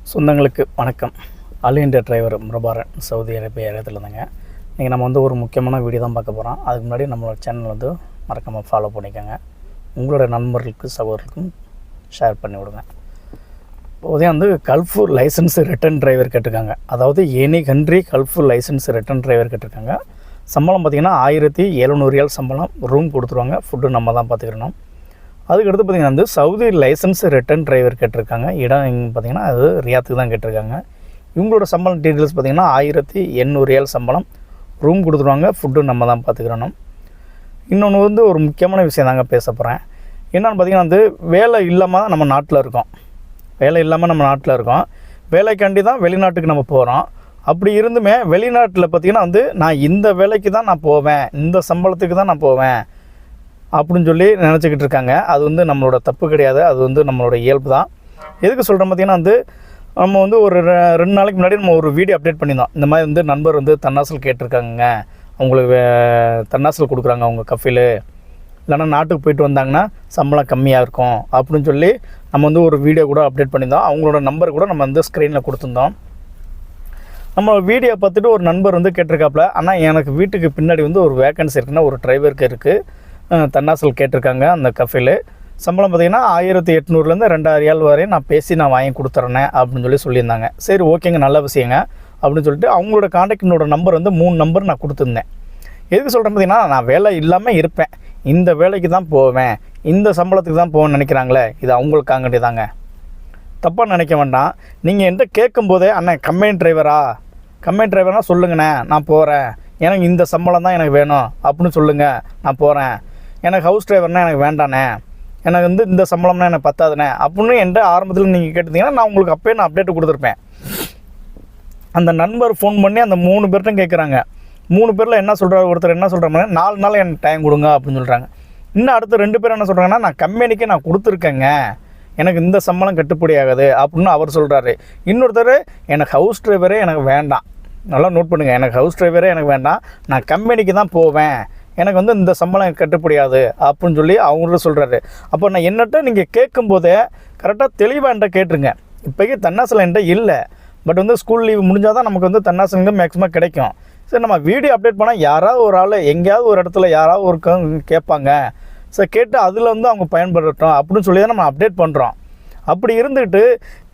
சொந்தங்களுக்கு வணக்கம். All India driver Prabaran Saudi Arabia இடத்துலருந்துங்க. இன்றைக்கி நம்ம வந்து ஒரு முக்கியமான வீடியோ தான் பார்க்க போகிறோம். அதுக்கு முன்னாடி நம்மளோட சேனல் வந்து மறக்காமல் ஃபாலோ பண்ணிக்கோங்க. உங்களோட நண்பர்களுக்கு சகோதரருக்கும் ஷேர் பண்ணி விடுங்க. இப்போதே வந்து கல்ஃப் லைசன்ஸ் ரிட்டன் டிரைவர் கேட்டிருக்காங்க. அதாவது any country gulf licence return driver கேட்டிருக்காங்க. சம்பளம் பார்த்திங்கன்னா 1700 ரியால் சம்பளம். ரூம் கொடுத்துருவாங்க. ஃபுட்டு நம்ம தான் பார்த்துக்கிறணும். அதுக்கடுத்து பார்த்திங்கன்னா வந்து சவுதி லைசன்ஸ் ரிட்டன் டிரைவர் கேட்டிருக்காங்க. இடம் பார்த்திங்கன்னா அது ரியாத்துக்கு தான் கேட்டிருக்காங்க. இவங்களோட சம்பளம் டீட்டெயில்ஸ் பார்த்திங்கன்னா 1800 ரியால் சம்பளம். ரூம் கொடுத்துருவாங்க. ஃபுட்டு நம்ம தான் பார்த்துக்கிறணும். இன்னொன்று வந்து ஒரு முக்கியமான விஷயம் தாங்க பேச போகிறேன். என்னென்னு பார்த்திங்கன்னா வந்து வேலை இல்லாமல் தான் நம்ம நாட்டில் இருக்கோம். வேலைக்காண்டி தான் வெளிநாட்டுக்கு நம்ம போகிறோம். அப்படி இருந்துமே வெளிநாட்டில் பார்த்திங்கன்னா வந்து நான் இந்த வேலைக்கு தான் நான் போவேன், இந்த சம்பளத்துக்கு தான் நான் போவேன் அப்படின்னு சொல்லி நினச்சிக்கிட்டு இருக்காங்க. அது வந்து நம்மளோட தப்பு கிடையாது. அது வந்து நம்மளோட இயல்பு தான். எதுக்கு சொல்கிறேன் பார்த்திங்கன்னா வந்து நம்ம வந்து ஒரு 2 நாளைக்கு முன்னாடி நம்ம ஒரு வீடியோ அப்டேட் பண்ணியிருந்தோம். இந்த மாதிரி வந்து நண்பர் வந்து தன்னாசல் கேட்டிருக்காங்க, அவங்களுக்கு தன்னாசல் கொடுக்குறாங்க அவங்க கஃபில், இல்லைனா நாட்டுக்கு போயிட்டு வந்தாங்கன்னா சம்பளம் கம்மியாக இருக்கும் அப்படின்னு சொல்லி நம்ம வந்து ஒரு வீடியோ கூட அப்டேட் பண்ணியிருந்தோம். அவங்களோட நம்பர் கூட நம்ம வந்து ஸ்க்ரீனில் கொடுத்துருந்தோம். நம்ம வீடியோ பார்த்துட்டு ஒரு நண்பர் வந்து கேட்டிருக்காப்புல, ஆனால் எனக்கு வீட்டுக்கு பின்னாடி வந்து ஒரு வேக்கன்சி இருக்குன்னா ஒரு டிரைவருக்கு இருக்குது, தன்னாசல் கேட்டிருக்காங்க அந்த கஃபில். சம்பளம் பார்த்திங்கன்னா 1800லேருந்து 2000 ரியால் வரையும் நான் பேசி நான் வாங்கி கொடுத்துட்றேன் அப்படின்னு சொல்லி சொல்லியிருந்தாங்க. சரி ஓகேங்க, நல்ல விஷயங்க அப்படின்னு சொல்லிட்டு அவங்களோட காண்டாக்டினோட நம்பர் வந்து 3 நம்பர் நான் கொடுத்துருந்தேன். எதுக்கு சொல்கிறேன் பார்த்திங்கன்னா, நான் வேலை இல்லாமல் இருப்பேன், இந்த வேலைக்கு தான் போவேன், இந்த சம்பளத்துக்கு தான் போவேன்னு நினைக்கிறாங்களே, இது அவங்களுக்காண்டி தாங்க. தப்பாக நினைக்க வேண்டாம். நீங்கள் என்கிட்ட கேட்கும்போதே அண்ணன் கம்பெனி டிரைவர்னா சொல்லுங்கண்ணே, நான் போகிறேன், எனக்கு இந்த சம்பளம் தான் எனக்கு வேணும் அப்படின்னு சொல்லுங்கள், நான் போகிறேன். எனக்கு ஹவுஸ் டிரைவர்னால் எனக்கு வேண்டாண்ணே, எனக்கு வந்து இந்த சம்பளம்னா எனக்கு பத்தாதுண்ணே அப்படின்னு என்கிட்ட ஆரம்பத்தில் நீங்கள் கேட்டிருந்தீங்கன்னா நான் உங்களுக்கு அப்போயே நான் அப்டேட் கொடுத்துருப்பேன். அந்த நண்பர் ஃபோன் பண்ணி அந்த 3 பேர்ட்டும் கேட்குறாங்க. 3 பேரில் என்ன சொல்கிறாரு, ஒருத்தர் என்ன சொல்கிறாங்க, 4 நாள் எனக்கு டைம் கொடுங்க அப்படின்னு சொல்கிறாங்க. இன்னும் அடுத்த 2 பேர் என்ன சொல்கிறாங்கன்னா, நான் கம்பெனிக்கு நான் கொடுத்துருக்கேங்க, எனக்கு இந்த சம்பளம் கட்டுப்படி ஆகாது அப்படின்னு அவர் சொல்கிறாரு. இன்னொருத்தர் எனக்கு ஹவுஸ் டிரைவரே எனக்கு வேண்டாம், நல்லா நோட் பண்ணுங்கள், எனக்கு ஹவுஸ் டிரைவரே எனக்கு வேண்டாம், நான் கம்பெனிக்கு தான் போவேன், எனக்கு வந்து இந்த சம்பளம் கட்டுப்படியாது அப்படின்னு சொல்லி அவங்களும் சொல்கிறாரு. அப்போ நான் என்னட்ட நீங்கள் கேட்கும்போதே கரெக்டாக தெளிவாக என்கிட்ட கேட்டுருங்க. இப்போக்கி தன்னாசல் என்கிட்ட இல்லை, பட் வந்து ஸ்கூல் லீவ் முடிஞ்சால் தான் நமக்கு வந்து தன்னாசல் மேக்ஸிமம் கிடைக்கும். சரி, நம்ம வீடியோ அப்டேட் பண்ணால் யாராவது ஒரு ஆள் எங்கேயாவது ஒரு இடத்துல யாராவது ஒரு கேட்பாங்க, சரி கேட்டு அதில் வந்து அவங்க பயன்படுத்தட்டும் அப்படின்னு சொல்லி தான் நம்ம அப்டேட் பண்ணுறோம். அப்படி இருந்துட்டு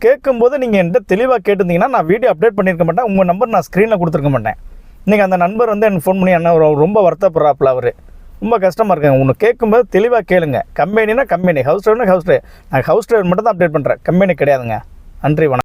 கேட்கும்போது நீங்கள் என்கிட்ட தெளிவாக கேட்டிருந்தீங்கன்னா நான் வீடியோ அப்டேட் பண்ணியிருக்க மாட்டேன், உங்கள் நம்பர் நான் ஸ்க்ரீனில் கொடுத்துருக்க மாட்டேன். இன்றைக்கி அந்த நண்பர் வந்து எனக்கு ஃபோன் பண்ணி என்ன ரொம்ப வருத்தப்படுறாப்புல, அவர் ரொம்ப கஷ்டமாக இருக்காங்க. ஒன்று கேட்கும்போது தெளிவாக கேளுங்க. கம்பெனினா கம்பெனி, ஹவுஸ் டிரைவர்னா ஹவுஸ் டிரைவர். நான் ஹவுஸ் டிரைவர் மட்டும் தான் அப்டேட் பண்ணுறேன், கம்பெனி கிடையாதுங்க. நன்றி, வணக்கம்.